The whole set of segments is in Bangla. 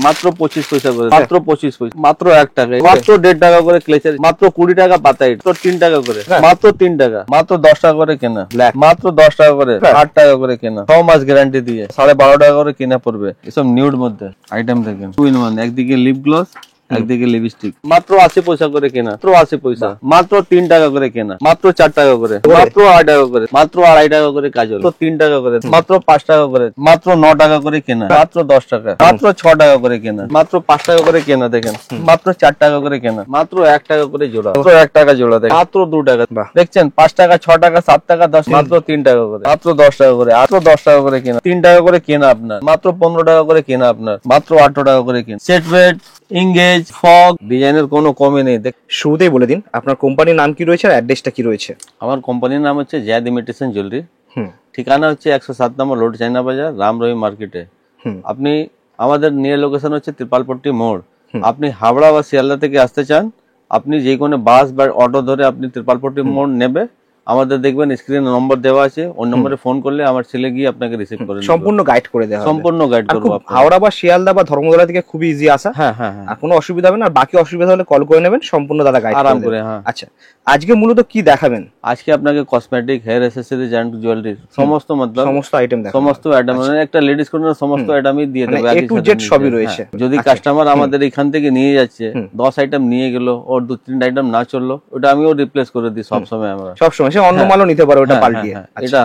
মাত্র 25 পয়সা করে, মাত্র 25 পয়সা, মাত্র 1 টাকা, মাত্র 1.5 টাকা করে ক্লেচার, মাত্র 20 টাকা পাতা, তো 3 টাকা করে, মাত্র 3 টাকা, মাত্র 10 টাকা করে কেনা, মাত্র 10 টাকা করে, 8 টাকা করে কেনা, 6 মাস গ্যারান্টি দিয়ে 12.5 টাকা করে কেনা পড়বে। এসব নিউড মধ্যে আইটেম দেখেন, 2 in 1, একদিকে লিপ গ্লস একদিকে লিপস্টিক, মাত্র 80 পয়সা করে কেনা, মাত্র 80 পয়সা, মাত্র 3 টাকা করে কেনা, মাত্র 4 টাকা করে, মাত্র 8 টাকা করে, মাত্র 2.5 টাকা করে কাজল, তো 3 টাকা করে, মাত্র 5 টাকা করে, মাত্র 9 টাকা করে কেনা, মাত্র 10 টাকা, মাত্র 6 টাকা করে কেনা, মাত্র 5 টাকা করে কেনা, দেখেন মাত্র 4 টাকা করে কেনা, মাত্র 1 টাকা করে জোড়া, মাত্র 1 টাকা জোড়া, দেখেন মাত্র 2 টাকা, দেখছেন 5 টাকা, 6 টাকা, 7 টাকা, 10, মাত্র 3 টাকা করে, মাত্র 10 টাকা করে, মাত্র 10 টাকা করে কেনা, 3 টাকা করে কেনা আপনার, মাত্র 15 টাকা করে কেনা আপনার, মাত্র 18 টাকা করে কেনা। সেট ওয়েট, ইংগেজ, ফগ, ডিজাইনের কোনো কমই নেই। শুরুতেই বলে দিন আপনার কোম্পানির নাম কি রয়েছে আর অ্যাড্রেসটা কি রয়েছে? আমার কোম্পানির নাম হচ্ছে জায়েদ ইমিটেশন জুয়েলারি, ঠিকানা হচ্ছে 107 নম্বর রোড, চায়না বাজার, রাম রহিম মার্কেটে। আপনি আমাদের নিয়ার লোকেশন হচ্ছে ত্রিপালপট্টি মোড়। আপনি হাওড়া বা শিয়ালদা থেকে আসতে চান, আপনি যে কোনো বাস বা অটো ধরে আপনি ত্রিপালপট্টি মোড় নেবে, আমাদের দেখবেন স্ক্রিনে নম্বর দেওয়া আছে, ওই নম্বরে ফোন করলে আমার ছেলে গিয়ে আপনাকে রিসিভ করে নেবে, সম্পূর্ণ গাইড করে দেওয়া হবে, সম্পূর্ণ গাইড করব। হাওড়া বা শিয়ালদা বা ধর্মতলা থেকে খুব ইজি আসা, হ্যাঁ, আর কোনো অসুবিধা হবে না। আর বাকি অসুবিধা হলে কল করে নেবেন, সম্পূর্ণ দাদা গাইড আরাম করে। হ্যাঁ, আচ্ছা, আজকে মূলত কি দেখাবেন? আজকে আপনাকে cosmetic, hair accessories and jewellery সমস্ত সমস্ত আইটেম দেখাবো, সমস্ত আইটেম, মানে একটা লেডিস কর্নার সমস্ত আইটেমই দিয়ে দেব, এ টু জেড সবই রয়েছে। যদি কাস্টমার আমাদের এখান থেকে নিয়ে যাচ্ছে 10 আইটেম নিয়ে গেল, ওর 2-3 আইটেম না চললো, ওটা আমিও রিপ্লেস করে দিই সব সময়। আমরা সব সময় সে অন্য মালও নিতে পারে ওটা পাল্টিয়ে, এটা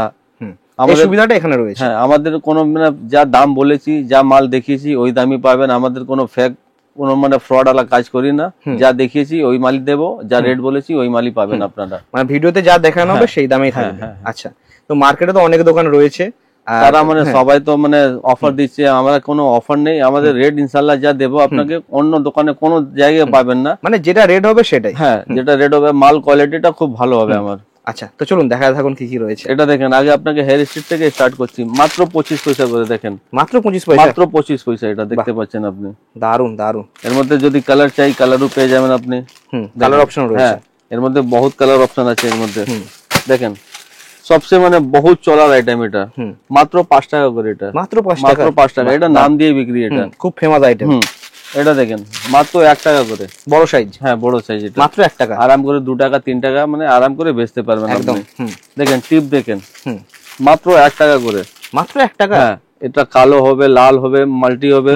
আমাদের সুবিধাটা এখানে রয়েছে। হ্যাঁ, আমাদের কোনো মানে যা দাম বলেছি, যা মাল দেখিয়েছি ওই দামই পাবেন। আমাদের কোনো ফেক কোনো মানে ফ্রড ওয়ালা কাজ করি না, যা দেখিয়েছি ওই মালই দেবো, যা রেট বলেছি ওই মালই পাবেন আপনারা, মানে ভিডিওতে যা দেখানো হবে সেই দামেই থাকবে। আচ্ছা, তো মার্কেটে তো অনেক দোকান রয়েছে, তারা মানে সবাই তো মানে অফার দিচ্ছে, আমরা কোনো অফার নেই, আমাদের রেট ইনশাল্লাহ যা দেবো আপনাকে অন্য দোকানে কোনো জায়গায় পাবেন না, মানে যেটা রেট হবে সেটাই। হ্যাঁ, যেটা রেট হবে, মাল কোয়ালিটিটা খুব ভালো হবে আমার। আচ্ছা, তো চলুন দেখা থাকুন কি কি রয়েছে। এটা দেখেন, আগে আপনাকে হেয়ার স্ট্রিট থেকে স্টার্ট করছি, মাত্র 25 পয়সা করে, দেখেন মাত্র 25 পয়সা, মাত্র 25 পয়সা, এটা দেখতে পাচ্ছেন আপনি, দারুন দারুন। এর মধ্যে যদি কালার চাই কালারও পেয়ে যাবেন আপনি, কালার অপশন রয়েছে। হ্যাঁ, এর মধ্যে বহুত কালার অপশন আছে এর মধ্যে, দেখেন সবচেয়ে মানে বহুত চলার আইটেম এটা, মাত্র 5 টাকা করে, এটা মাত্র 5 টাকা, এটা নাম দিয়ে বিক্রি, এটা খুব ফেমাস আইটেম। এটা দেখেন মাত্র 1 টাকা করে, বড় সাইজ, হ্যাঁ বড় সাইজ, এটা মাত্র 1 টাকা, আরাম করে 2 টাকা 3 টাকা মানে আরাম করে বেচতে পারবেন একদম। দেখেন টিপ দেখেন, মাত্র 1 টাকা করে, মাত্র 1 টাকা। হ্যাঁ, এটা কালো হবে, লাল হবে, মাল্টি হবে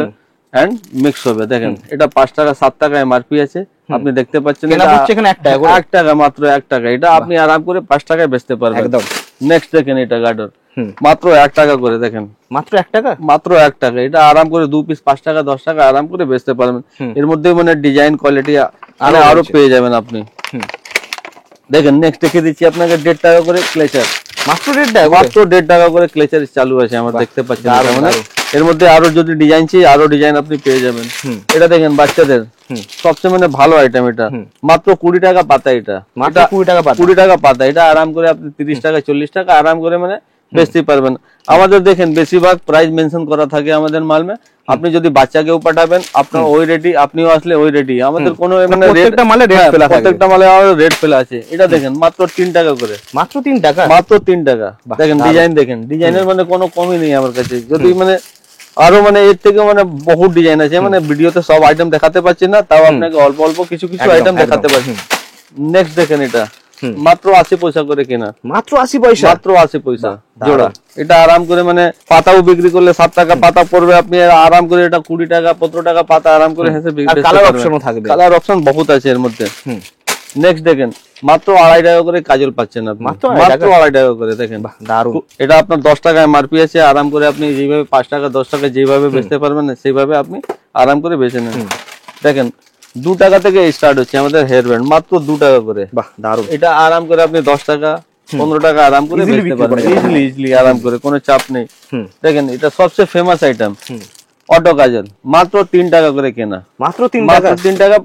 এন্ড মিক্স হবে। দেখেন এটা 5 টাকা 7 টাকা এমআরপি আছে, আপনি দেখতে পাচ্ছেন, কেনা হচ্ছে এখানে 1 টাকা, 1 টাকা, মাত্র 1 টাকা, এটা আপনি আরাম করে 5 টাকায় বেচতে পারবেন একদম। নেক্সট দেখেন এটা গার্ডার, মাত্র 1 টাকা করে, দেখেন মাত্র 1 টাকা, মাত্র 1 টাকা, এটা আরাম করে 2 পিস 5 টাকা 10 টাকা আরাম করে বেচতে পারবেন। এর মধ্যে মানে ডিজাইন কোয়ালিটি আরো পেয়ে যাবেন আপনি। দেখেন নেক্সট দেখে দিচ্ছি আপনাকে 1.5 টাকা করে ক্লেচার, মাত্র 1.5 টাকা, মাত্র 1.5 টাকা করে ক্লেচার চালু আছে আমার, দেখতে পাচ্ছেন। মানে এর মধ্যে আরো যদি ডিজাইন চাই আরো ডিজাইন আপনি পেয়ে যাবেন। এটা দেখেন বাচ্চাদের সবচেয়ে মানে ভালো আইটেম, এটা মাত্র 20 টাকা পাতা, এটা মাত্র 20 টাকা পাতা, 20 টাকা পাতা, এটা আরাম করে আপনি 30 টাকা 40 টাকা আরাম করে মানে বেচতে পারবেন। আমাদের দেখেন বেশিরভাগ প্রাইস মেনশন করা থাকে আমাদের মালমে, আপনি যদি বাচ্চাকেও পাঠাবেন আপনার ওই রেডি, আপনিও আসলে ওই রেডি, আমাদের কোনো মানে প্রত্যেকটা মালে রেট ফেলা থাকে, প্রত্যেকটা মালে আমাদের রেট ফেলা আছে। এটা দেখেন মাত্র 3 টাকা করে, মাত্র 3 টাকা, মাত্র 3 টাকা। দেখেন ডিজাইন দেখেন, ডিজাইনের মানে কোনো কমই নেই আমার কাছে, যদি মানে আরো মানে এর থেকে মানে বহুত ডিজাইন আছে, মানে ভিডিওতে সব আইটেম দেখাতে পারছি না, তাও আপনাকে অল্প অল্প কিছু কিছু আইটেম দেখাতে পারছি। নেক্সট দেখেন এটা মাত্র 80 পয়সা করে কেনা, মাত্র 80 পয়সা, মাত্র 80 পয়সা জোড়া। এটা আরাম করে মানে পাতাও বিক্রি করলে 7 টাকা পাতা পড়বে, আপনি আরাম করে এটা 20 টাকা 15 টাকা পাতা আরাম করে হেসে বিক্রি করতে পারবেন। কালার অপশনও থাকবে, কালার অপশন বহুত আছে এর মধ্যে। নেক্সট দেখেন মাত্র 2.5 টাকা করে কাজল পাচ্ছেন আপনি, মাত্র 2.5 টাকা করে, দেখেন দারুন। এটা আপনার 10 টাকা এমআরপি আছে, আরাম করে আপনি যেভাবে 5 টাকা 10 টাকা যেভাবে বেচতে পারবেন সেইভাবে আপনি আরাম করে বেচে নেন। দেখেন 2 টাকা থেকে স্টার্ট হচ্ছে আমাদের হেয়ার ব্যান্ড, মাত্র 2 টাকা করে, বাহ দারুন। এটা আরাম করে আপনি 10 টাকা 15 টাকা আরাম করে বেচতে পারবেন, ইজিলি আরাম করে, কোনো চাপ নেই। দেখেন এটা সবচেয়ে ফেমাস আইটেম অটো কাজল, মাত্র 3 টাকা করে কেনা, মাত্র 3 টাকা,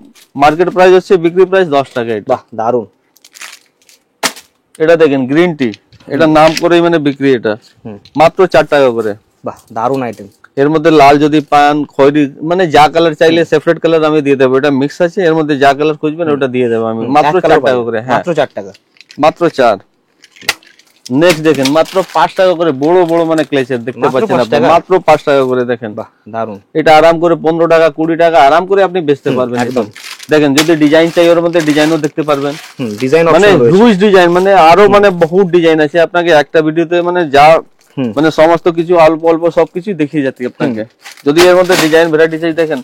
মার্কেট প্রাইস হচ্ছে বিক্রি প্রাইস 10 টাকা। এটা বাহ দারুন। এটা দেখেন গ্রিন টি, এটা নাম করেই মানে বিক্রি, এটা মাত্র 4 টাকা করে, বাহ দারুন আইটেম। এর মধ্যে লাল যদি পান, খয়েরি মানে যা কালার চাইলে সেপারেট কালার আমি দিয়ে দেবো, এটা মিক্স আছে, এর মধ্যে যা কালার খুঁজবেন ওটা দিয়ে দেবো আমি, মাত্র 4 টাকা করে। হ্যাঁ মাত্র 4 টাকা, মাত্র 4। নেক্সট দেখেন মাত্র 5 টাকা করে বড় বড় মানে ক্লেচার দেখতে মাত্র পাচ্ছেন 5 আপনি, টাকা? মাত্র 5 টাকা করে দেখেন। বাহ দারুন। এটা আরাম করে 15 টাকা 20 টাকা আরাম করে আপনি বেচতে পারবেন একদম। দেখেন যদি ডিজাইন চাই ওর মধ্যে ডিজাইনও দেখতে পারবেন, ডিজাইন মানে অপশন রয়েছে। হিউজ ডিজাইন, মানে আরো মানে বহুত ডিজাইন আছে। আপনাকে একটা ভিডিওতে মানে যা মানে সমস্ত কিছু অল্প অল্প সবকিছু দেখিয়ে যাচ্ছে আপনাকে। যদি এর মধ্যে ডিজাইন ভ্যারাইটি চাই দেখেন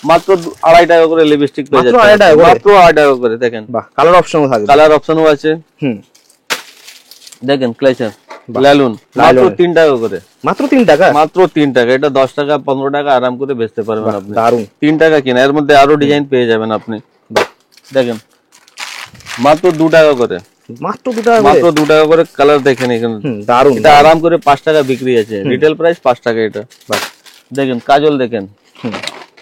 মাত্র 2.5 টাকা করে লিপস্টিক পেয়ে মাত্র যাচ্ছে, 2.5 টাকা করে? মাত্র 2.5 টাকা করে দেখেন। বাহ কালার অপশনও থাকবে। কালার অপশনও আছে দেখেন। ক্লেচার লালুন মাত্র 3 টাকা করে, মাত্র 3 টাকা? মাত্র 3 টাকা। এটা 10 টাকা 15 টাকা আরাম করে বেচতে পারবেন আপনি। দারুন। 3 টাকা কিনা, এর মধ্যে আরো ডিজাইন পেয়ে যাবেন আপনি দেখেন। মাত্র 2 টাকা করে, মাত্র 2 টাকা করে? মাত্র 2 টাকা করে। কালার দেখেন এখানে দারুন। এটা আরাম করে 5 টাকা বিক্রি আছে, রিটেল প্রাইস 5 টাকা এটা। দেখেন কাজল দেখেন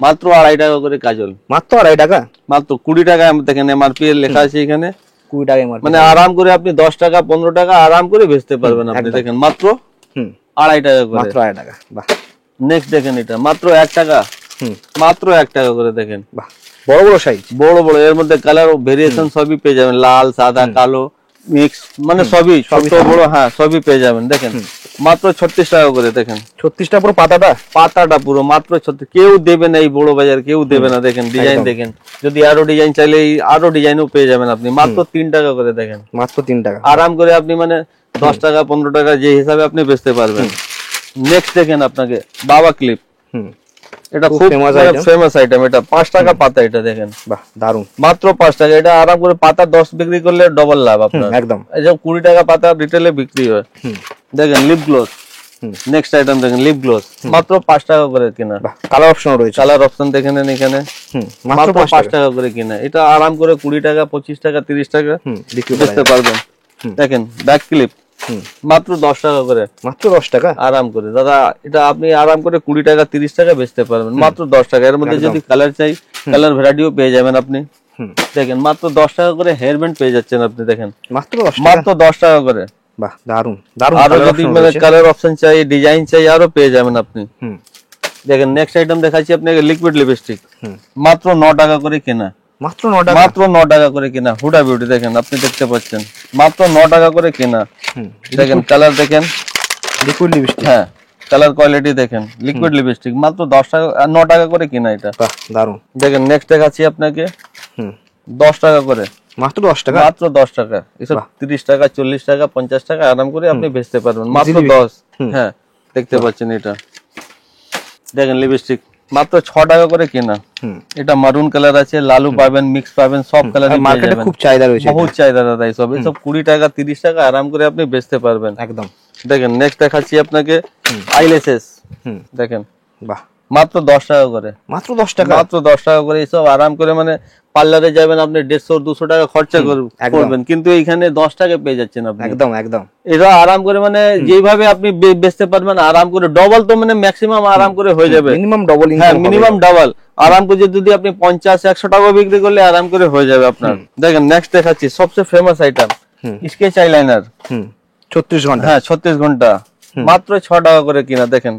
মাত্র 2.5 টাকা করে কাজল, মাত্র 2.5 টাকা? মাত্র 20 টাকা দেখেন এমআরপি এর লেখা আছে এখানে 20 টাকা মাত্র। মানে আরাম করে আপনি 10 টাকা 15 টাকা আরাম করে বেচতে পারবেন আপনি দেখেন মাত্র 2.5 টাকা করে, মাত্র 2.5 টাকা। বাহ। নেক্সট দেখেন এটা মাত্র 1 টাকা, মাত্র 1 টাকা করে দেখেন। বাহ বড় বড় সাইজ, বড় বড়। এর মধ্যে কালার ভেরিয়েশন সবই পেয়ে যাবেন, লাল সাদা কালো মিক্স মানে সবই ছোট বড়, হ্যাঁ সবই পেয়ে যাবেন দেখেন মাত্র 36 টাকা করে দেখেন। 36 টা পুরো পাতাটা? পাতাটা পুরো মাত্র 36। কেউ দেবে না এই বড় বাজার, কেউ দেবে না দেখেন। ডিজাইন দেখেন, যদি আরো ডিজাইন চাইলে আরো ডিজাইনও পেয়ে যাবেন আপনি মাত্র 3 টাকা করে দেখেন। মাত্র 3 টাকা? আরাম করে আপনি মানে 10 টাকা 15 টাকা যে হিসাবে আপনি বেচতে পারবেন। নেক্সট দেখেন আপনাকে বাবা ক্লিপ, এটা খুব ফেমাস আইটেম। এটা 5 টাকা পাতা, এটা দেখেন। বাহ দারুন। মাত্র 5 টাকা। এটা আরাম করে পাতা 10 বিক্রি করলে ডবল লাভ আপনার একদম। এই যে 20 টাকা পাতা রিটেলে বিক্রি হয় দেখেন। লিপ গ্লোস, নেক্সট আইটেম দেখেন লিপ গ্লোস মাত্র 5 টাকা করে কিনা। কালার অপশন রয়েছে? কালার অপশন দেখেন এখানে মাত্র 5 টাকা করে কিনা। এটা আরাম করে 20 টাকা 25 টাকা 30 টাকা বেচতে পারবেন দেখেন। ব্যাক ক্লিপ মাত্র 10 টাকা করে, মাত্র 10 টাকা আরাম করে। দাদা এটা আপনি আরাম করে 20 টাকা 30 টাকা বেচতে পারবেন মাত্র 10 টাকা। এর মধ্যে যদি কালার চাই কালার ভ্যারাইটিও পেয়ে যাবেন আপনি দেখেন। মাত্র 10 টাকা করে হেয়ার ব্যান্ড পেয়ে যাচ্ছেন আপনি দেখেন, মাত্র 10 টাকা? মাত্র 10 টাকা করে। বাহ দারুন দারুন। আরো যদি মানে কালার অপশন চাই ডিজাইন চাই আরো পেয়ে যাবেন আপনি দেখেন। নেক্সট আইটেম দেখাচ্ছি আপনাকে লিকুইড লিপস্টিক মাত্র 9 টাকা করে কেনা, মাত্র 9 টাকা? মাত্র 9 টাকা করে কেনা। হুডা বিউটি দেখেন আপনি দেখতে পাচ্ছেন মাত্র 9 টাকা করে কেনা দেখেন। কালার দেখেন লিকুইড লিপস্টিক, হ্যাঁ কালার কোয়ালিটি দেখেন। লিকুইড লিপস্টিক মাত্র 10 টাকা 9 টাকা করে কেনা এটা। বাহ দারুন। দেখেন নেক্সট দেখাচ্ছি আপনাকে 10 টাকা করে, মাত্র 10 টাকা? মাত্র 10 টাকা। এসব 30 টাকা 40 টাকা 50 টাকা আরাম করে আপনি বেচতে পারবেন মাত্র 10। হ্যাঁ দেখতে পাচ্ছেন এটা দেখেন লিপস্টিক মাত্র 6 টাকা করে কেনা। এটা মারুন কালার আছে, লালু পাবেন, মিক্স পাবেন, সব কালার মার্কেটে খুব চাহিদা রয়েছে, বহুত চাহিদা দাদা। এসব 20 টাকা 30 টাকা আরাম করে আপনি বেচতে পারবেন একদম। দেখেন নেক্সট দেখাচ্ছি আপনাকে আইল্যাশেস দেখেন বাহ মাত্র 10 টাকা করে, মাত্র 10 টাকা? মাত্র 10 টাকা করে। এইসব আরাম করে মানে পার্লারে যাবেন আপনি 150 200 টাকা খরচা করবেন, কিন্তু এইখানে 10 টাকা পেয়ে যাচ্ছেন আপনি একদম একদম। এটা আরাম করে মানে যেভাবে আপনি বেচতে পারবেন আরাম করে ডবল তো মানে ম্যাক্সিমাম আরাম করে হয়ে যাবে, মিনিমাম ডবল। হ্যাঁ মিনিমাম ডাবল আরাম করে। যদি আপনি 50-100 টাকা বিক্রি করলে আরাম করে হয়ে যাবে আপনার। দেখেন নেক্সট দেখাচ্ছি সবচেয়ে ফেমাস আইটেম স্কেচ আইলাইনার 36 ঘন্টা, হ্যাঁ 36 ঘন্টা মাত্র 6 টাকা করে কিনা দেখেন,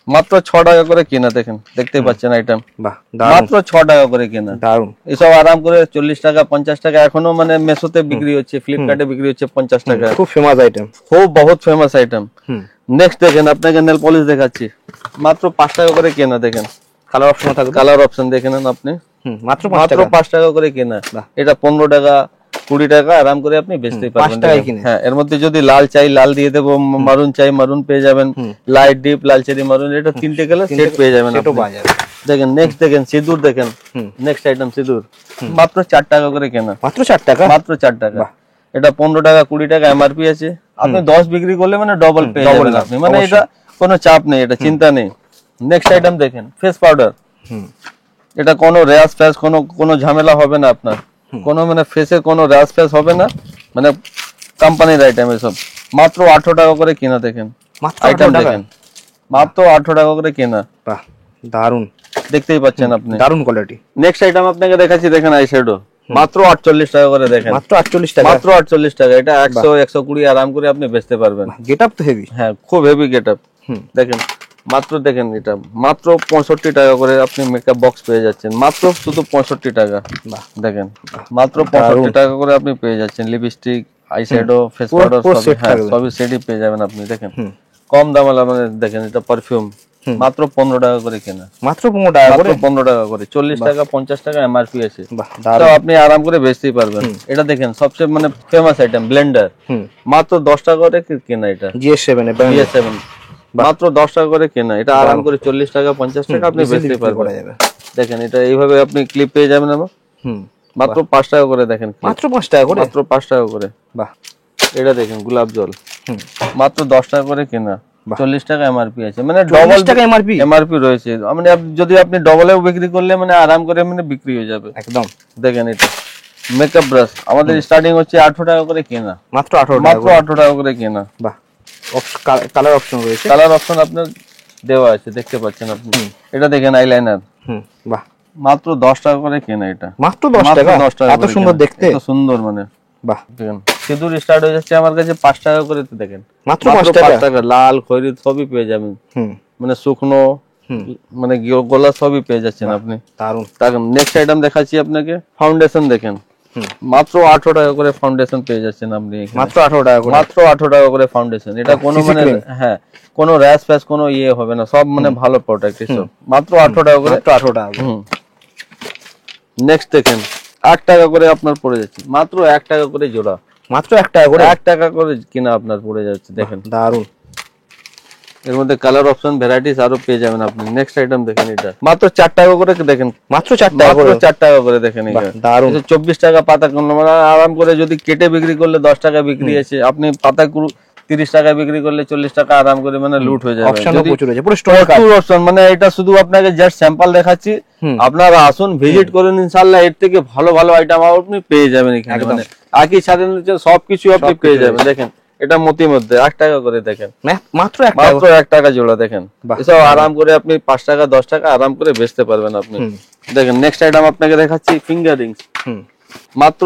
মাত্র 6 টাকা করে কিনা দেখেন। দেখতে পাচ্ছেন আইটেম বাহ মাত্র 6 টাকা করে কিনা। দারুন। এসব আরাম করে 40 টাকা 50 টাকা এখনো মানে মেসোতে বিক্রি হচ্ছে, ফ্লিপকার্টে বিক্রি হচ্ছে 50 টাকা। খুব ফেমাস আইটেম, খুব বহুত ফেমাস আইটেম। নেক্সট দেখেন আপনাকে নেল পলিশ দেখাচ্ছি মাত্র 5 টাকা করে কেনা দেখেন। কালার অপশন থাকবে? কালার অপশন দেখে নেন আপনি মাত্র মাত্র 5 টাকা করে কেনা। এটা 15 টাকা 20 টাকা আরাম করে আপনি বেচতে পারবেন। হ্যাঁ এর মধ্যে যদি লাল চাই লাল দিয়ে দেবো, মারুন চাই মারুন পেয়ে যাবেন, লাইট ডিপ লাল চেরি মারুন এটা 3টে কালার সেট পেয়ে যাবেন আপনি। দেখেন নেক্সট দেখেন সিঁদুর দেখেন। নেক্সট আইটেম সিঁদুর মাত্র 4 টাকা করে কেনা, মাত্র 4 টাকা? মাত্র 4 টাকা। এটা 15 টাকা 20 টাকা এমআরপি আছে, আপনি 10 বিক্রি করলে মানে ডবল পেয়ে যাবেন আপনি, মানে এটা কোনো চাপ নেই, এটা চিন্তা নেই। নেক্সট আইটেম দেখেন ফেস পাউডার। এটা কোনো র্যাশ ফ্যাশ কোনো ঝামেলা হবে না আপনার, কোনো মানে ফেসে কোনো র্যাশ ফ্যাশ হবে না, মানে কোম্পানির আইটেম এসব। মাত্র 18 টাকা করে কিনা দেখেন। আইটেম দেখেন মাত্র 18 টাকা করে কিনা। বাহ দারুন, দেখতেই পাচ্ছেন আপনি দারুন কোয়ালিটি। নেক্সট আইটেম আপনাকে দেখাচ্ছি দেখেন আইশ্যাডো মাত্র 48 টাকা করে দেখেন, মাত্র 48 টাকা? মাত্র 48 টাকা। এটা 100 120 আরাম করে আপনি বেচতে পারবেন। গেটআপ তো হেভি, হ্যাঁ খুব হেভি গেটআপ। দেখেন মাত্র দেখেন এটা মাত্র 65 টাকা করে আপনি মেকআপ বক্স পেয়ে যাচ্ছেন, মাত্র শুধু 65 টাকা। দেখেন মাত্র 65 টাকা করে আপনি পেয়ে যাচ্ছেন লিপস্টিক আই শ্যাডো, ফেস পুরো পাউডার, set থাকবে। সবই সেটই পেয়ে যাবেন আপনি। দেখেন কম দাম মানে দেখেন এটা পারফিউম মাত্র 15 টাকা করে কেনা, মাত্র 15 টাকা করে। মাত্র 15 টাকা করে, 40 টাকা 50 টাকা এমআরপি আছে। বাহ, তো দারুণ। আপনি আরাম করে বেচতেই পারবেন। এটা দেখেন সবচেয়ে মানে ফেমাস আইটেম ব্লেন্ডার, মাত্র 10 টাকা করে কেনা। এটা GS7 এর brand। BS7 মাত্র 10 টাকা করে কেনা। এটা আরাম করে 40 টাকা 50 টাকা আপনি বেচতেই পারবেন। দেখেন এটা এইভাবে আপনি ক্লিপ পেয়ে যাবেন আমার মাত্র 5 টাকা করে। দেখেন মাত্র 5 টাকা করে, মাত্র 5 টাকা করে। বাহ। এটা দেখেন গোলাপ জল মাত্র 10 টাকা করে কেনা, 40 টাকা এমআরপি আছে, মানে 40 ডবল টাকা এমআরপি। এমআরপি রয়েছে। মানে যদি আপনি ডবলেও বিক্রি করলে মানে আরাম করে মানে বিক্রি হয়ে যাবে একদম। দেখেন এটা মেকআপ ব্রাশ আমাদের স্টার্টিং হচ্ছে 18 টাকা করে কেনা, মাত্র 18 টাকা মাত্র করে। 18 টাকা করে কেনা। বাহ, কালার অপশন রয়েছে। কালার অপশন আপনার দেওয়া আছে, দেখতে পাচ্ছেন আপনি। এটা দেখেন আইলাইনার বাহ, মাত্র 10 টাকা করে কেনা। এটা মাত্র 10 টাকা। 10 টাকা এত সুন্দর দেখতে, এত সুন্দর মানে। বাহ। দেখেন সিঁদুর স্টার্ট হয়ে যাচ্ছে আমার কাছে 5 টাকা করে। দেখেন মাত্র 5 5 টাকা। টাকা, লাল খয়েরি সবই পেয়ে যাবেন, মানে শুকনো মানে গোলা সবই পেয়ে যাচ্ছেন আপনি। দারুণ। দেখেন নেক্সট আইটেম দেখাচ্ছি আপনাকে, ফাউন্ডেশন দেখেন মাত্র 18 টাকা করে ফাউন্ডেশন পেয়ে যাচ্ছেন আপনি এখানে। মাত্র 18 টাকা করে, মাত্র 18 টাকা করে ফাউন্ডেশন। এটা কোনো মানে হ্যাঁ কোনো র্যাশ ফ্যাশ কোনো ইয়ে হবে না, সব মানে ভালো প্রোডাক্ট এসব। মাত্র 18 টাকা করে, মাত্র 18 টাকা করে। নেক্সট দেখেন 8 টাকা করে আপনার পড়ে যাচ্ছে, মাত্র 1 টাকা করে জোড়া, মাত্র 1 টাকা করে, 1 টাকা করে কিনা আপনার পড়ে যাচ্ছে। দেখেন দারুণ। এর মধ্যে কালার অপশন ভ্যারাইটিস আরো পেয়ে যাবেন আপনি। নেক্সট আইটেম দেখেন এটা মাত্র 4 টাকা করে। দেখেন মাত্র 4 টাকা করে, 4 টাকা করে। দেখেন বাহ, এটা দারুণ। 24 টাকা পাতা কোন মানে আরাম করে যদি কেটে বিক্রি করলে 10 টাকা বিক্রি আছে, আপনি পাতা 30 টাকা বিক্রি করলে 40 টাকা আরাম করে মানে লুট হয়ে যাবে। অপশনও যদি প্রচুর আছে, পুরো স্টোর কার্ড। প্রচুর অপশন, মানে এটা শুধু আপনাকে জাস্ট স্যাম্পল দেখাচ্ছি, আপনারা আসুন ভিজিট করুন, ইনশাআল্লাহ এর থেকে ভালো ভালো আইটেম আপনি পেয়ে যাবেন এখানে। মানে একই সাথে সবকিছু আপনি পেয়ে যাবেন। দেখেন এটা মতির মধ্যে 8 টাকা করে। দেখেন মাত্র 1 টাকা, মাত্র 1 টাকা জোড়া। দেখেন এসব আরাম করে আপনি 5 টাকা 10 টাকা আরাম করে বেচতে পারবেন আপনি। দেখেন নেক্সট আইটেম আপনাকে দেখাচ্ছি, ফিঙ্গার রিংস মাত্র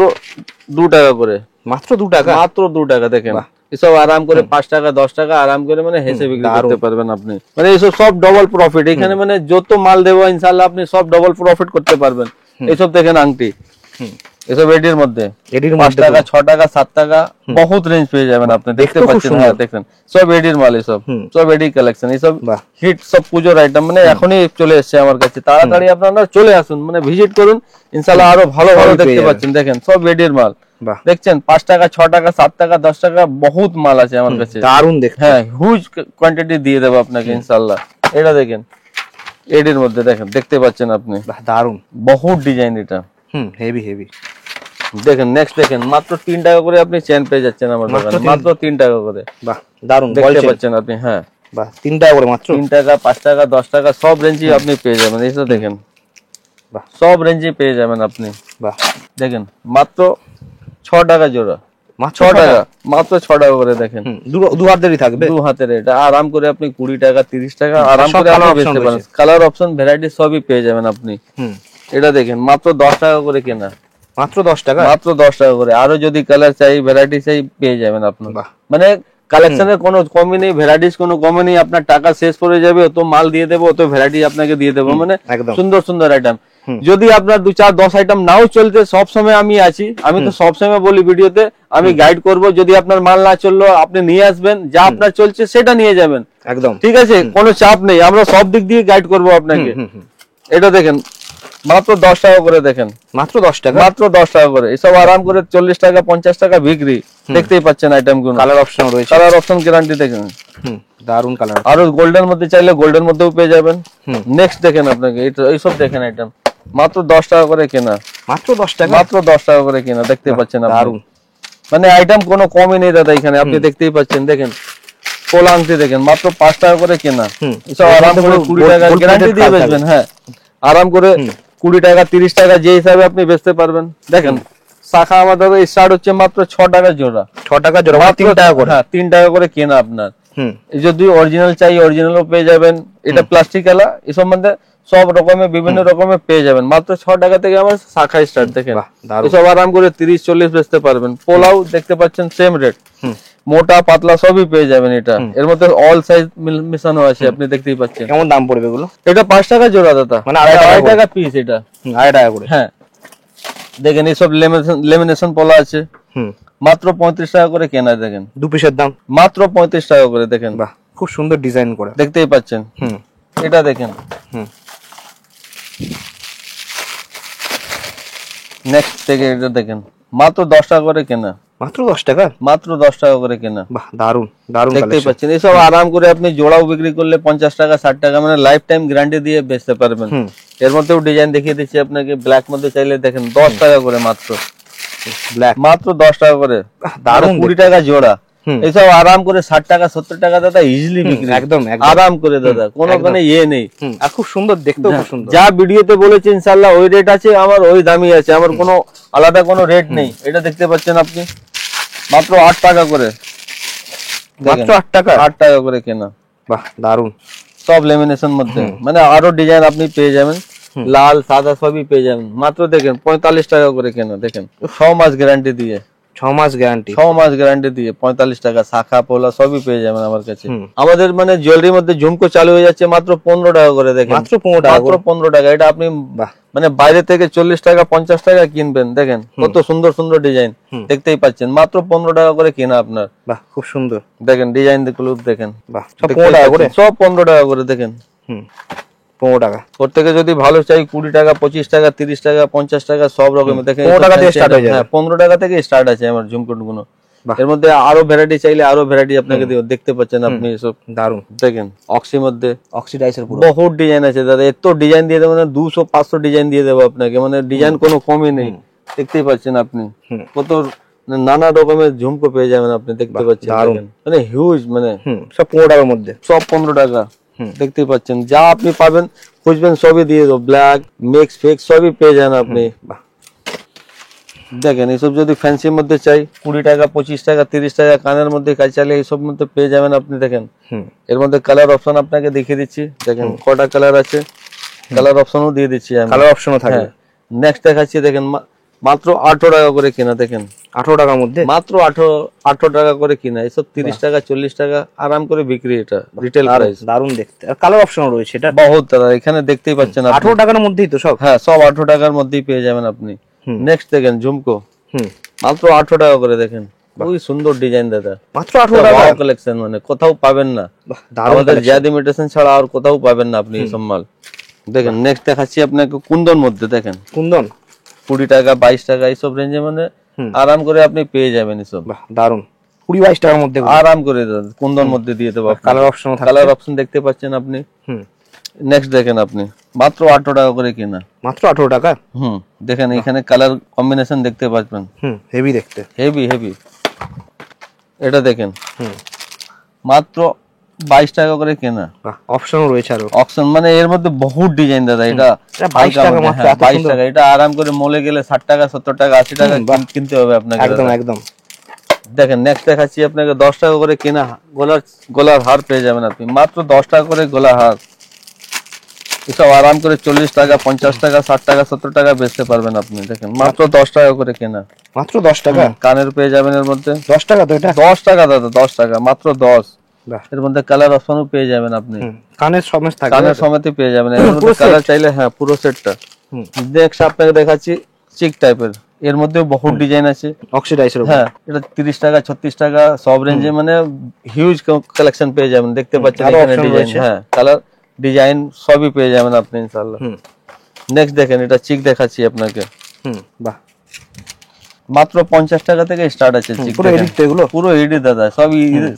2 টাকা করে, মাত্র 2 টাকা, মাত্র 2 টাকা। দেখেন এসব আরাম করে 5 টাকা 10 টাকা আরাম করে মানে হেসে বিক্রি করতে পারবেন আপনি। মানে এসব সব ডবল প্রফিট এখানে, মানে যত মাল দেবো ইনশাআল্লাহ আপনি সব ডবল প্রফিট করতে পারবেন। এসব দেখেন আংটি, এসব এডির মধ্যে 5 টাকা 6 টাকা 7 টাকা বহুত রেঞ্জ পেয়ে যাবেন আপনি। দেখতে পাচ্ছেন, হ্যাঁ দেখেন সব এডির মাল, এসব সব এডি কালেকশন, এসব হিট সব পুজোর আইটেম। মানে এখনই চলে এসেছে আমার কাছে, তাড়াতাড়ি আপনারা চলে আসুন, মানে ভিজিট করুন, ইনশাআল্লাহ আরো ভালো ভালো দেখতে পাচ্ছেন। দেখেন সব এডির মাল দেখছেন, 5 টাকা 6 টাকা 7 টাকা 10 টাকা বহুত মাল আছে আমার কাছে। দারুণ দেখতে, হ্যাঁ হিউজ কোয়ান্টিটি দিয়ে দেবো আপনাকে ইনশাআল্লাহ। এটা দেখেন এডির মধ্যে, দেখেন দেখতে পাচ্ছেন আপনি, দারুণ বহুত ডিজাইন এটা, হেভি হেভি। দেখেন নেক্সট দেখেন মাত্র 3 টাকা করে আপনি চেন পেয়ে যাচ্ছেন আমার দোকানে, মাত্র 3 টাকা করে। বাহ, দারুণ দেখতে পাচ্ছেন আপনি। হ্যাঁ বাহ, 3 টাকা করে মাত্র, 3 টাকা 5 টাকা 10 টাকা সব রেঞ্জে আপনি পেয়ে যাবেন। এই তো দেখেন বাহ, সব রেঞ্জে পেয়ে যাবেন আপনি। বাহ, দেখেন মাত্র 6 টাকা জোড়া, মাত্র 6 টাকা, মাত্র 6 টাকা করে। দেখেন দু হাতেরই থাকবে, 2 হাতের এটা আরাম করে আপনি 20 টাকা 30 টাকা আরাম করে আপনি বেচতে পারেন। কালার অপশন ভ্যারাইটি সবই পেয়ে যাবেন আপনি। এটা দেখেন মাত্র 10 টাকা করে কেনা, মাত্র 10 টাকা, মাত্র 10 টাকা করে। আরো যদি কালার চাই ভ্যারাইটি চাই পেয়ে যাবেন আপনি। মানে কালেকশনের কোনো কমই নেই, ভ্যারাইটিস কোনো কমই নেই। আপনার টাকা শেষ পড়ে যাবে, অত মাল দিয়ে দেবো, অত ভ্যারাইটি আপনাকে দিয়ে দেবো, মানে সুন্দর সুন্দর আইটেম। যদি আপনার 2 4 10 আইটেম নাও চলতে, সব সময় আমি আছি। আমি তো সব সময় বলি ভিডিওতে, আমি গাইড করব। যদি আপনার মাল না চললো আপনি নিয়ে আসবেন, যা আপনার চলছে সেটা নিয়ে যাবেন, একদম ঠিক আছে, কোনো চাপ নেই, আমরা সব দিক দিয়ে গাইড করব আপনাকে। এটা দেখেন মাত্র 10 টাকা করে। দেখেন মাত্র 10 টাকা, মাত্র 10 টাকা করে। এসব আরাম করে 40 টাকা 50 টাকা বিক্রি। দেখতেই পাচ্ছেন আইটেম গুলো, কালার অপশন রয়েছে, কালার অপশন গ্যারান্টি। দেখেন দারুণ কালার। আরো গোল্ডেন মধ্যে চাইলে গোল্ডেন মধ্যেও পেয়ে যাবেন। নেক্সট দেখেন আপনাকে এইসব দেখেন আইটেম মাত্র 10 টাকা করে কেনা, মাত্র 10 টাকা, মাত্র 10 টাকা করে কেনা। দেখতে পাচ্ছেন আপনি, মানে আইটেম কোনো কমই নেই দাদা এখানে, আপনি দেখতেই পাচ্ছেন। দেখেন পোলা আংটি দেখেন মাত্র 5 টাকা করে কেনা। এসব আরাম করে 20 টাকা গ্যারান্টি দিয়ে বেচবেন। হ্যাঁ আরাম করে 20 টাকা 30 টাকা যে হিসাবে আপনি বেচতে পারবেন। দেখেন শাখা আমাদের স্টার্ট হচ্ছে মাত্র 6 টাকা জোড়া, 6 টাকা জোড়া, 3 টাকা করে। হ্যাঁ 3 টাকা করে কেনা আপনার। যদি অরিজিনাল চাই অরিজিনালও পেয়ে যাবেন। এটা প্লাস্টিক এলা, এই সম্বন্ধে সব রকমের বিভিন্ন রকমের পেয়ে যাবেন। মাত্র 6 টাকা থেকে আমার শাখা স্টার্ট। দেখেন এসব আরাম করে 30 40 বেচতে পারবেন। পোলাও দেখতে পাচ্ছেন সেম রেট, মোটা পাতলা সবই পেয়ে যাবেন। এটা এর মধ্যে অল সাইজ মিশানো আছে, আপনি দেখতেই পাচ্ছেন। কেমন দাম পড়বে এগুলো? এটা 5 টাকা জোড়া দাদা, মানে 2.5 টাকা পিস। এটা 2.5 টাকা করে। হ্যাঁ দেখেন এইসব লেমিনেশন পোলা আছে, মাত্র 35 টাকা করে কেনা, দেখেন দু পিসের দাম মাত্র 35 টাকা করে, দেখেন বাহ খুব সুন্দর ডিজাইন করে, দেখতেই পাচ্ছেন। এটা দেখেন, নেক্সট থেকে এটা দেখেন মাত্র 10 টাকা করে কেনা, মাত্র 10 টাকা, মাত্র 10 টাকা করে কেনা। বাহ দারুন দারুন দেখতেই কালেকশন। পাচ্ছেন, এসব আরাম করে আপনি জোড়াও বিক্রি করলে 50 টাকা 60 টাকা মানে লাইফ টাইম গ্যারান্টি দিয়ে বেচতে পারবেন। এর মধ্যেও ডিজাইন দেখিয়ে দিচ্ছি আপনাকে, ব্ল্যাক মধ্যে চাইলে দেখেন 10 টাকা করে মাত্র, ব্ল্যাক মাত্র 10 টাকা করে, দারুন 20 টাকা জোড়া। এইসব আরাম করে 60 টাকা 70 টাকা দাদা ইজিলি বিক্রি, একদম আরাম করে দাদা, কোনো কোনো ইয়ে নেই। আর খুব সুন্দর দেখতেও, খুব সুন্দর। যা ভিডিওতে বলেছি ইনশাআল্লাহ ওই রেট আছে, আমার ওই দামই আছে, আমার কোনো আলাদা কোনো রেট নেই। এটা দেখতে পাচ্ছেন আপনি মাত্র 8 টাকা করে, মাত্র 8 টাকা, 8 টাকা করে কেনা। বাহ দারুন, সব লেমিনেশন মধ্যে, মানে আরো ডিজাইন আপনি পেয়ে যাবেন, লাল সাদা সবই পেয়ে যাবেন। মাত্র দেখেন 45 টাকা করে কেনা, দেখেন 6 মাস গ্যারান্টি দিয়ে, 6 মাস গ্যারান্টি, 6 মাস গ্যারান্টি দিয়ে 45 টাকা, শাখা পোলা সবই পেয়ে যাবেন আমার কাছে। আমাদের মানে জুয়েলারির মধ্যে ঝুমকো চালু হয়ে যাচ্ছে মাত্র 15 টাকা করে, দেখেন মাত্র 15 টাকা, মাত্র 15 টাকা। এটা আপনি মানে বাইরে থেকে 40 টাকা 50 টাকা কিনবেন, দেখেন কত সুন্দর সুন্দর ডিজাইন, দেখতেই পাচ্ছেন মাত্র 15 টাকা করে কেনা আপনার। বাহ খুব সুন্দর, দেখেন ডিজাইন দেখুন, দেখেন বাহ সব 15 টাকা করে, সব 15 টাকা করে, দেখেন 15 টাকা। প্রত্যেকে যদি ভালো চাই 20 টাকা 25 টাকা 30 টাকা 50 টাকা সব রকমের, দেখেন 15 টাকা থেকে স্টার্ট হয়ে যায়। হ্যাঁ 15 টাকা থেকে স্টার্ট আছে আমার ঝুমকো গুলো। এর মধ্যে আরো ভ্যারাইটি চাইলে আরো ভ্যারাইটি আপনাকে দেখতে পাচ্ছেন আপনি, এসব দারুন। দেখেন অক্সি মধ্যে, অক্সিডাইজের পুরো বহুত ডিজাইন আছে দাদা, এত ডিজাইন দিয়ে দেবো, মানে 200-500 ডিজাইন দিয়ে দেবো আপনাকে, মানে ডিজাইন কোনো কমই নেই। দেখতেই পাচ্ছেন আপনি কত নানা রকমের ঝুমকো পেয়ে যাবেন আপনি, দেখতে পাচ্ছেন দেখেন, মানে হিউজ, মানে সব 15 টাকার মধ্যে, সব 15 টাকা। দেখতেই পাচ্ছেন যা আপনি পাবেন খুঁজবেন সবই দিয়ে দেবো, ব্ল্যাক মিক্স ফিক্স সবই পেয়ে যান আপনি। দেখেন এইসব যদি ফ্যান্সির মধ্যে চাই 20 টাকা 25 টাকা 30 টাকা, কানের মধ্যে কাজ চাইলে এইসব মধ্যে পেয়ে যাবেন আপনি। দেখেন এর মধ্যে কালার অপশন আপনাকে দেখিয়ে দিচ্ছি, দেখেন কটা কালার আছে, কালার অপশনও দিয়ে দিচ্ছি আমি, কালার অপশনও থাকবে। নেক্সট দেখাচ্ছি, দেখেন মাত্র 18 টাকা করে কেনা, দেখেন 18 টাকার মধ্যে, মাত্র 18 টাকা করে কিনা, এসব 30 টাকা 40 টাকা আরাম করে বিক্রি, এটা রিটেল প্রাইস। দারুন দেখতে, আর কালার অপশনও রয়েছে, এটা বহুত দাদা, এখানে দেখতেই পাচ্ছেন 18 টাকার মধ্যেই তো সব, হ্যাঁ সব 18 টাকার মধ্যেই পেয়ে যাবেন আপনি। নেক্সট দেখেন ঝুমকো, মাত্র 18 টাকা করে, দেখেন ওই সুন্দর ডিজাইন দাদা, মাত্র 18 টাকা কালেকশন, মানে কোথাও পাবেন না, আমাদের জাদ ইমিটেশন ছাড়া আর কোথাও পাবেন না আপনি এইসব মাল। দেখেন নেক্সট দেখাচ্ছি আপনাকে কুন্দন মধ্যে, দেখেন কুন্দন 20 টাকা 22 টাকা এইসব রেঞ্জে, মানে আরাম করে আপনি পেয়ে যাবেন এসব। দারুন 20-22 টাকার মধ্যে আরাম করে কুন্দন মধ্যে দিয়ে দেবো। কালার অপশন, কালার অপশন দেখতে পাচ্ছেন আপনি। নেক্সট দেখেন আপনি মাত্র 18 টাকা করে কেনা, মাত্র 18 টাকা। দেখেন এখানে কালার কম্বিনেশন দেখতে পাচ্ছেন, হেভি দেখতে, হেভি হেভি। এটা দেখেন মাত্র 22 টাকা করে কেনা, অপশনও রয়েছে আরো, অপশন মানে এর মধ্যে বহুত ডিজাইন দাদা। এটা 22 টাকা মাত্র, 22 টাকা। এটা আরাম করে মলে গেলে 60 টাকা 70 টাকা 80 টাকা কিনতে হবে আপনাকে, একদম একদম। দেখেন নেক্সট দেখাচ্ছি আপনাকে 10 টাকা করে কেনা গলার হার পেয়ে যাবেন আপনি, মাত্র 10 টাকা করে গলার হার। এসব আরাম করে 40 টাকা 50 টাকা 60 টাকা 70 টাকা বেচতে পারবেন আপনি। দেখেন মাত্র 10 টাকা করে কেনা, মাত্র 10 টাকা। কানের পেয়ে যাবেন এর মধ্যে 10 টাকা তো, এটা 10 টাকা দাদা, 10 টাকা মাত্র 10। এর মধ্যে কালার অপশনও পেয়ে যাবেন আপনি, কানের সমেত থাকবে, কানের সমেত পেয়ে যাবেন। এর মধ্যে কালার চাইলে হ্যাঁ পুরো সেটটা। নেক্সট আপনাকে দেখাচ্ছি চিক টাইপের, এর মধ্যে বহুত ডিজাইন আছে, অক্সিডাইজের, হ্যাঁ এটা 30 টাকা 36 টাকা সব রেঞ্জে, মানে হিউজ কালেকশন পেয়ে যাবেন। দেখতে পাচ্ছেন এখানে ডিজাইন, হ্যাঁ কালার ডিজাইন সবই পেয়ে যাবেন আপনি ইনশাআল্লাহ। নেক্সট দেখেন এটা চিক দেখাচ্ছি আপনাকে, বাহ মাত্র 50 টাকা থেকে স্টার্ট আছে চিক, পুরো এডিট, এগুলো পুরো এডিট দাদা,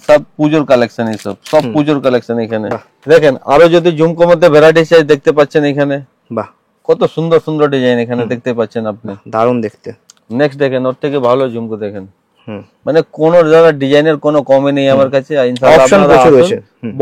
সব পুজোর কালেকশন, এইসব সব পুজোর কালেকশন এখানে। দেখেন আরো যদি ঝুমকো মধ্যে ভ্যারাইটি চাই দেখতে পাচ্ছেন এখানে, বাহ কত সুন্দর সুন্দর ডিজাইন এখানে দেখতে পাচ্ছেন আপনি, দারুন দেখতে। নেক্সট দেখেন ওর থেকে ভালো ঝুমকো দেখেন, মানে কোন জায়গা ডিজাইনের কোনো কমে নেই আমার কাছে।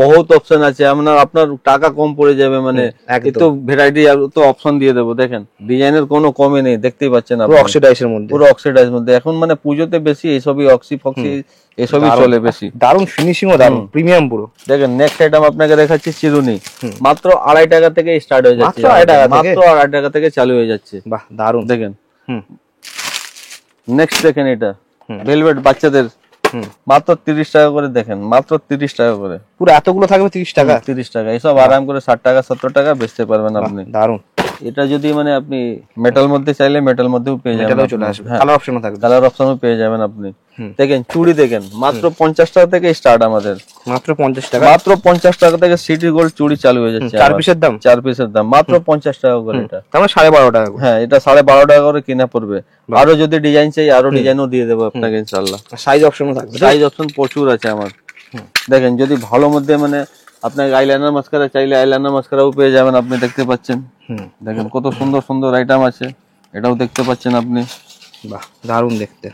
বহুত অপশন আছে, আপনার টাকা কম পড়ে যাবে, মানে এত ভ্যারাইটি এত অপশন দিয়ে দেবো। দেখেন ডিজাইনের কোনো কমে নেই, দেখতেই পাচ্ছেন আপনি, অক্সিডাইজের মধ্যে, পুরো অক্সিডাইজ মধ্যে। এখন মানে পুজোতে বেশি এইসবই অক্সি ফক্সি এসবই চলে বেশি। দারুন ফিনিশিং ও দারুন প্রিমিয়াম পুরো। দেখেন নেক্সট আইটেম আপনাকে দেখাচ্ছি চিরুনি, মাত্র 2.5 টাকা থেকে স্টার্ট হয়ে যাচ্ছে, মাত্র 2.5 টাকা থেকে চালু হয়ে যাচ্ছে। বাহ দারুন দেখেন। নেক্সট দেখেন এটা ভেলভেট বাচ্চাদের, মাত্র 30 টাকা করে, দেখেন মাত্র 30 টাকা করে, পুরো এতগুলো থাকবে 30 টাকা, 30 টাকা। এসব আরাম করে 60 টাকা 70 টাকা বেচতে পারবেন আপনি। দারুন। এটা যদি মানে আপনি মেটাল মধ্যে চাইলে মেটাল মধ্যেও পেয়ে যাবেন, চলে আসবে, কালার অপশনও থাকবে, কালার অপশনও পেয়ে যাবেন আপনি। দেখেন চুড়ি দেখেন মাত্র 50 টাকা থেকে স্টার্ট আমাদের, মাত্র 50 টাকা, মাত্র 50 টাকা থেকে সিটি গোল্ড চুড়ি চালু হয়ে যাচ্ছে। 4 পিসের দাম, 4 পিসের দাম মাত্র 50 টাকা করে। এটা তাহলে 12.5 টাকা করে। হ্যাঁ, এটা 12.5 টাকা করে কিনা পড়বে। আরো যদি ডিজাইন চাই আরো ডিজাইনও দিয়ে দেবো আপনাকে ইনশাআল্লাহ। সাইজ অপশনও থাকবে, সাইজ অপশন প্রচুর আছে আমার। দেখেন যদি ভালো মধ্যে মানে আপনার আইলাইনার মাস্কারা চাইলে আইলাইনার মাস্কারাও পেয়ে যাবেন আপনি, দেখতে পাচ্ছেন। দেখেন কত সুন্দর সুন্দর আইটেম আছে, এটাও দেখতে পাচ্ছেন আপনি। বাহ, দারুণ দেখতে।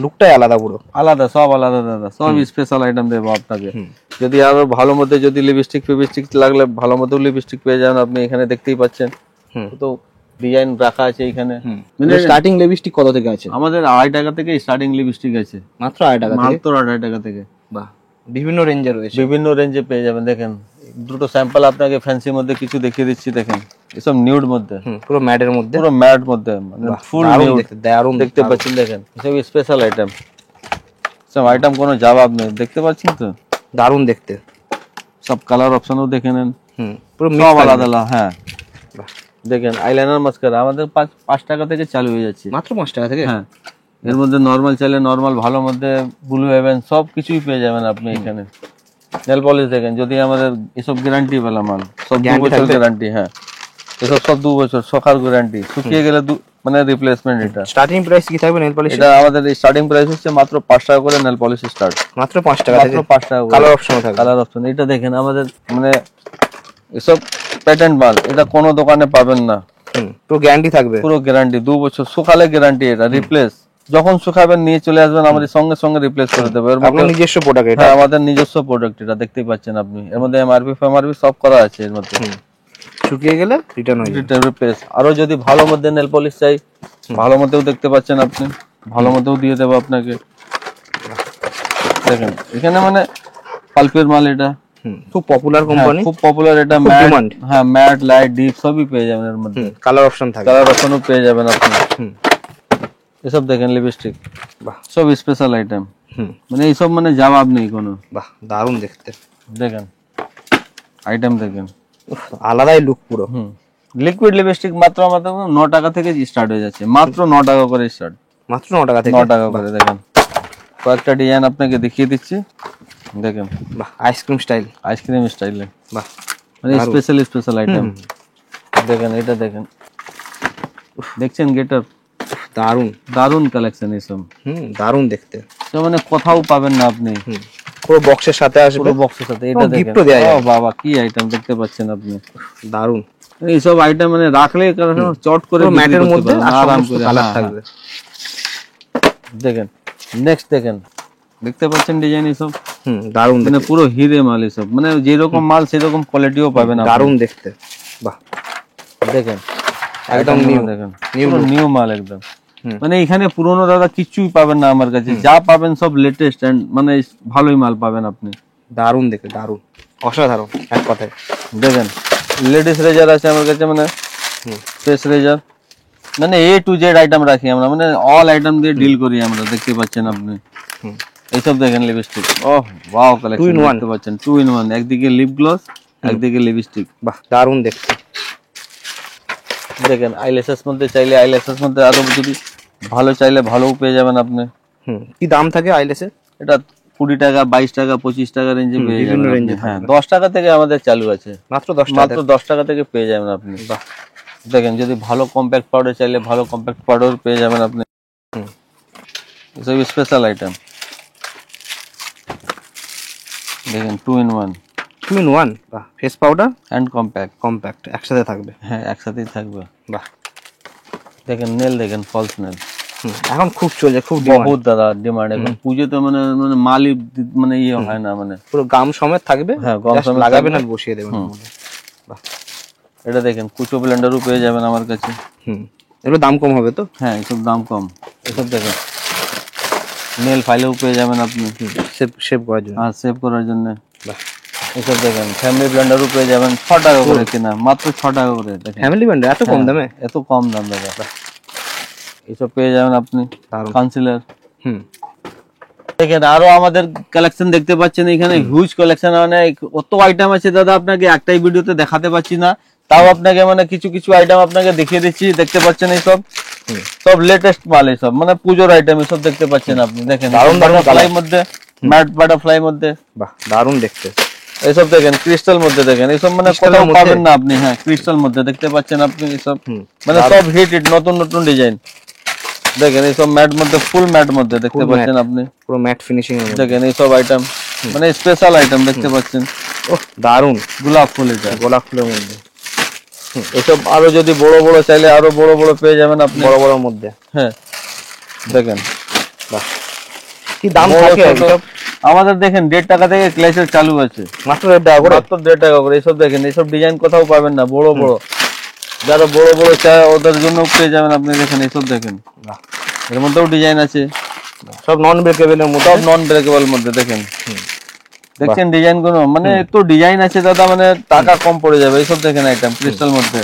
লুকটাই আলাদা, পুরো আলাদা, সব আলাদা দাদা, সব স্পেশাল আইটেম দেবো আপনাকে। যদি আরো ভালো মধ্যে যদি লিপস্টিক ফিপস্টিক লাগলে ভালো মধ্যে লিপস্টিক পেয়ে যাবেন আপনি, এখানে দেখতেই পাচ্ছেন তো ডিজাইন রাখা আছে এখানে। স্টার্টিং লিপস্টিক কত থেকে আছে? আমাদের 2.5 টাকা থেকে স্টার্টিং লিপস্টিক আছে, মাত্র 2.5 টাকা থেকে, মাত্র 2.5 টাকা থেকে। বাহ, বিভিন্ন রেঞ্জে রয়েছে, বিভিন্ন রেঞ্জে পেয়ে যাবেন। দেখেন দুটো স্যাম্পল আপনাকে ফ্যান্সি মধ্যে কিছু দেখিয়ে দিচ্ছি। দেখেন এসব নিউড মধ্যে, পুরো ম্যাটের মধ্যে, পুরো ম্যাট মধ্যে, মানে ফুল নিউড দারুণ দেখতে পাচ্ছেন। দেখেন এসব স্পেশাল আইটেম, সব আইটেম কোনো জবাব নেই, দেখতে পাচ্ছেন তো, দারুণ দেখতে। সব কালার অপশনও দেখে নেন, পুরো সব আলাদা আলাদা। হ্যাঁ দেখেন আইলাইনার মাস্কারা আমাদের 5 টাকা থেকে চালু হয়ে যাচ্ছে, মাত্র 5 টাকা থেকে। হ্যাঁ, এর মধ্যে নরমাল চাইলে নরমাল, ভালো মধ্যে ব্লু হেভেন সব কিছুই পেয়ে যাবেন আপনি এখানে। নেল পলিশ দেখেন, যদি আমাদের এসব গ্যারান্টি পেলাম মাল, সব 2 বছর গ্যারান্টি। হ্যাঁ, এসব সব 2 বছর সকার গ্যারান্টি, শুকিয়ে গেলে মানে রিপ্লেসমেন্ট। এটা স্টার্টিং প্রাইস কি থাকবে নেল পলিশ? এটা আমাদের স্টার্টিং প্রাইস হচ্ছে মাত্র 5 টাকা করে নেল পলিশ স্টার্ট, মাত্র 5 টাকা থেকে, মাত্র 5 টাকা। কালার অপশন থাকবে, কালার অপশন। এটা দেখেন আমাদের মানে এসব প্যাটার্ন মাল, এটা কোনো দোকানে পাবেন না। পুরো গ্যারান্টি থাকবে, পুরো গ্যারান্টি 2 বছর শুকালে গ্যারান্টি। এটা রিপ্লেস যখন শুকাবেন নিয়ে চলে আসবেন, আমাদের সঙ্গে সঙ্গে রিপ্লেস করে দেবো। এর মধ্যে নিজস্ব প্রোডাক্ট, এটা আমাদের নিজস্ব প্রোডাক্ট, এটা দেখতেই পাচ্ছেন আপনি। এর মধ্যে এমআরপি ফেমআরপি সব করা আছে এর মধ্যে। শুকিয়ে গেলে রিটার্ন হয়ে যাবে, রিপ্লেস। আরো যদি ভালো মধ্যে নেল পলিশ চাই, ভালো মধ্যেও দেখতে পাচ্ছেন আপনি, ভালো মধ্যেও দিয়ে দেবো আপনাকে। দেখেন এখানে মানে পাল্পের মাল, এটা খুব পপুলার কোম্পানি, খুব পপুলার। এটা ম্যাট, হ্যাঁ ম্যাট লাইট ডিপ সবই পেয়ে যাবেন এর মধ্যে। কালার অপশন থাকবে, কালার অপশনও পেয়ে যাবেন আপনি। এসব দেখেন লিপস্টিক, বাহ, সব স্পেশাল আইটেম, মানে এইসব মানে জবাব নেই কোনো। বাহ, দারুণ দেখতে। দেখেন আইটেম দেখেন, আলাদাই লুক পুরো। লিকুইড লিপস্টিক মাত্র আমাদের 9 টাকা থেকে স্টার্ট হয়ে যাচ্ছে, মাত্র 9 টাকা করে স্টার্ট, মাত্র 9 টাকা থেকে, 9 টাকা করে। দেখেন কয়েকটা ডিজাইন আপনাকে দেখিয়ে দিচ্ছি। দেখেন বাহ, আইসক্রিম স্টাইল, আইসক্রিম স্টাইলে, বাহ, মানে স্পেশাল স্পেশাল আইটেম। দেখেন এটা দেখেন, দেখছেন গেটআপ, দারুণ দারুণ কালেকশন এসব। দারুণ দেখতে, তো মানে কোথাও পাবেন না আপনি, পুরো বক্সের সাথে আসবে, পুরো বক্সের সাথে। এটা দেখেন, ও বাবা কি আইটেম দেখতে পাচ্ছেন আপনি, দারুণ। এইসব আইটেম মানে রাখলে চট করে ম্যাটের মধ্যে আরাম করে কালার থাকবে। দেখেন নেক্সট দেখেন, দেখতে পাচ্ছেন ডিজাইন এসব, দারুণ, মানে পুরো হিরে মাল এসব, মানে যেরকম মাল সেরকম কোয়ালিটিও পাবেন। দারুণ দেখতে, বাহ, দেখেন একদম নিউ, দেখেন নিউ মাল একদম। মানে এখানে পুরনো দাদা কিছুই পাবেন না আমার কাছে, যা পাবেন সব লেটেস্ট এন্ড মানে ভালোই মাল পাবেন আপনি। দারুণ দেখতে, দারুণ, অসাধারণ এক কথায়। দেখেন লেডিস রেজার আছে আমার কাছে, মানে ফেস রেজার, মানে A to Z আইটেম রাখি আমরা, মানে অল আইটেম দিয়ে ডিল করি আমরা, দেখতে পাচ্ছেন আপনি। এইসব দেখেন লিপস্টিক, ওহ ওয়াও কালেকশন দেখতে পাচ্ছেন, 2 in 1, একদিকে লিপ গ্লস একদিকে লিপস্টিক, বাহ, দারুণ দেখতে। দেখেন আইল্যাশেস মধ্যে চাইলে আইল্যাশেস মধ্যে আরো যদি ভালো চাইলে ভালোও পেয়ে যাবেন আপনি। কি দাম থাকে আইল্যাশের? এটা 20 টাকা 22 টাকা 25 টাকা রেঞ্জে পেয়ে যাবেন। হ্যাঁ 10 টাকা থেকে আমাদের চালু আছে, মাত্র 10 টাকা, মাত্র 10 টাকা থেকে পেয়ে যাবেন আপনি। বাহ, দেখেন যদি ভালো কম্প্যাক্ট পাউডার চাইলে ভালো কম্প্যাক্ট পাউডার পেয়ে যাবেন আপনি। এসব স্পেশাল আইটেম দেখেন 2 in 1, 2 in 1, বাহ, ফেস পাউডার এন্ড কম্প্যাক্ট একসাথে থাকবে, হ্যাঁ একসাথেই থাকবে। বাহ, দেখেন নেল, দেখেন ফলস নেল, এখন খুব চলছে, খুব বহুত দাদা ডিমান্ড এখন পুজোতে, মানে মানে মালই মানে ইয়ে হয় না, মানে পুরো গাম সমেত থাকবে। হ্যাঁ গাম সমেত লাগাবেন আর বসিয়ে দেবেন। বাহ, এটা দেখেন কুচো ব্লেন্ডারও পেয়ে যাবেন আমার কাছে। এগুলো দাম কম হবে তো? হ্যাঁ এসব দাম কম। এসব দেখেন নেল ফাইলেও পেয়ে যাবেন আপনি, শেপ করার জন্য, হ্যাঁ সেভ করার জন্য। বাহ, এসব দেখেন ফ্যামিলি ব্লেন্ডারও পেয়ে যাবেন 6 টাকা করে কিনা, মাত্র 6 টাকা করে। দেখেন ফ্যামিলি ব্লেন্ডার এত কম দামে, এত কম দাম দাদা। এসব পেয়ে যাবেন আপনি, কনসিলার। দেখেন আরো আমাদের কালেকশন দেখতে পাচ্ছেন এখানে, হিউজ কালেকশন, মানে কত আইটেম আছে দাদা, আপনাকে একটাই ভিডিওতে দেখাতে পাচ্ছি না, তাও আপনাকে মানে কিছু কিছু আইটেম আপনাকে দেখিয়ে দিচ্ছি। দেখতে পাচ্ছেন এইসব সব লেটেস্ট মাল সব, মানে পুজোর আইটেম সব দেখতে পাচ্ছেন আপনি। দেখেন দারুণ দারুণ বাটারফ্লাই মধ্যে, ম্যাট বাটারফ্লাই মধ্যে, বাহ দারুণ দেখতে। এইসব দেখেন ক্রিস্টাল মধ্যে, দেখেন এইসব মানে কোথাও পাবেন না আপনি। হ্যাঁ ক্রিস্টাল মধ্যে দেখতে পাচ্ছেন আপনি এইসব, মানে সব হিট নতুন নতুন ডিজাইন। দেখেন এইসব ম্যাট মধ্যে, ফুল ম্যাট মধ্যে দেখতে পাচ্ছেন আপনি, পুরো ম্যাট ফিনিশিং এর মধ্যে। দেখেন এইসব আইটেম মানে স্পেশাল আইটেম দেখতে পাচ্ছেন। ওহ দারুণ, গোলাপ ফুল, এটা গোলাপ ফুলের মধ্যে। এসব আরো যদি বড় বড় চাইলে আরো বড় বড় পেয়ে যাবেন আপনি, বড় বড় মধ্যে। হ্যাঁ দেখেন বাহ কি দাম থাকে এসব? আমাদের দেখেন 1.5 টাকা থেকে ক্লাসের চালু আছে, মাত্র 1.5 টাকা করে। মাত্র 1.5 টাকা করে। এইসব দেখেন, এইসব ডিজাইন কোথাও পাবেন না, বড় বড় যারা বড় বড় চায় ওদের জন্য পেয়ে যাবেন আপনি। দেখেন এইসব দেখেন, বাহ এর মধ্যেও ডিজাইন আছে, সব নন ব্রেকেবল এর মধ্যে, সব নন ব্রেকেবল মধ্যে। দেখেন দেখছেন ডিজাইন গুলো, মানে এত ডিজাইন আছে দাদা, মানে টাকা কম পড়ে যাবে। এইসব দেখেন আইটেম ক্রিস্টাল মধ্যে,